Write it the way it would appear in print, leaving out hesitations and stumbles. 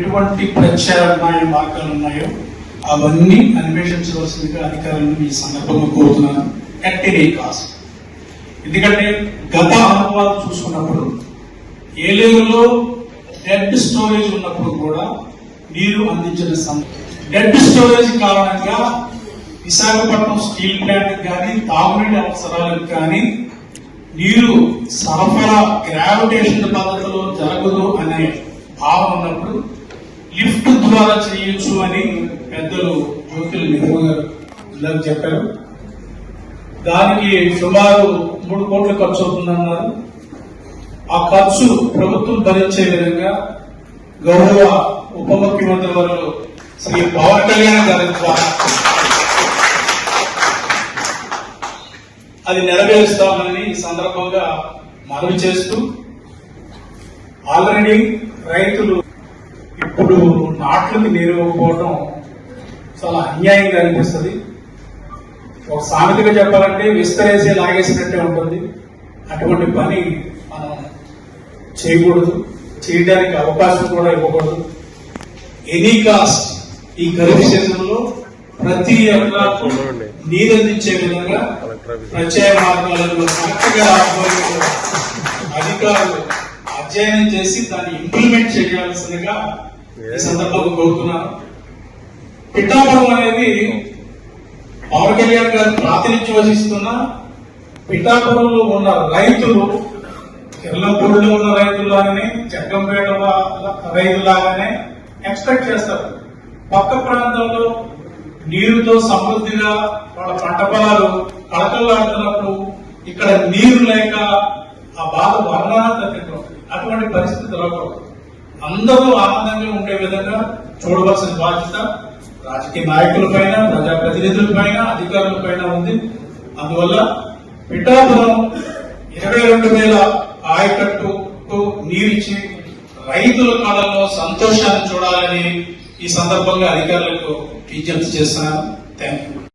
ఎటువంటి ప్రత్యామ్నాయ మార్గాలు ఉన్నాయో అవన్నీ అన్వేషించవలసిందిగా అధికారులను ఈ సందర్భంగా కోరుతున్నాను. At any cost. ఎందుకంటే గత అనుభవాలు చూసుకున్నప్పుడు ఏలేరులో డెడ్ స్టోరేజ్ ఉన్నప్పుడు కూడా నీరు అందించిన డెడ్ స్టోరేజ్ కారణంగా విశాఖపట్నం స్టీల్ ప్లాంట్ కానీ తాగునీటి అవసరాలకు కానీ నీరు సరఫరా గ్రావిటేషన్ పద్ధతిలో జరగదు అనే భావం ఉన్నప్పుడు లిఫ్ట్ ద్వారా చేయొచ్చు అని పెద్దలు జ్యోతులు నెహ్రూ గారు చెప్పారు. దానికి సుమారు 3 కోట్లు ఖర్చు అవుతుందన్నారు. ఆ ఖర్చు ప్రభుత్వం భరించే విధంగా గౌరవ ఉప ముఖ్యమంత్రి వర్యులు శ్రీ పవన్ కళ్యాణ్ గారి ద్వారా అది నెరవేరుస్తామని ఈ సందర్భంగా మనవి చేస్తూ, ఆల్రెడీ రైతులు ఇప్పుడు నాట్లకి నీరు ఇవ్వకపోవడం చాలా అన్యాయంగా అనిపిస్తుంది. ఒక సామెతగా చెప్పాలంటే విస్తరేసి లాగేసినట్టే ఉంటుంది. అటువంటి పని మనం చేయకూడదు, చేయడానికి అవకాశం కూడా ఇవ్వకూడదు. ఎనీ కాస్ట్ ఈ ఖరీఫ్ సీజన్లో ప్రతి ఎకరాకు నీరు అందించే విధంగా ప్రత్యాయ మార్గాలను కరెక్ట్గా అధికారులు అధ్యయనం చేసి దాన్ని ఇంప్లిమెంట్ చేయాల్సిందిగా ఈ సందర్భంగా కోరుతున్నాను. పిఠాపురం అనేది పవన్ కళ్యాణ్ గారు ప్రాతినిధ్యం వహిస్తున్న పిఠాపురంలో ఉన్న రైతులు కిర్లంపూడిలో ఉన్న రైతులాగానే జగ్గంపేట రైతులాగానే ఎక్స్పెక్ట్ చేస్తారు. పక్క ప్రాంతంలో నీరుతో సమృద్ధిగా వాళ్ళ పంట పొలాలు కళకళలాడుతున్నప్పుడు ఇక్కడ నీరు లేక ఆ బాధ వర్ణనాతీతం. అటువంటి పరిస్థితి రాకూడదు. అందరూ ఆనందంగా ఉండే విధంగా చూడవలసిన బాధ్యత రాజకీయ నాయకుల పైన, ప్రజాప్రతినిధుల పైన, అధికారుల పైన ఉంది. అందువల్ల పిఠాపురం 22,000 ఆయకట్టుకు నీరిచ్చి రైతుల కాలంలో సంతోషాన్ని చూడాలని ఈ సందర్భంగా అధికారులకు విజ్ఞప్తి చేస్తున్నాను. Thank you.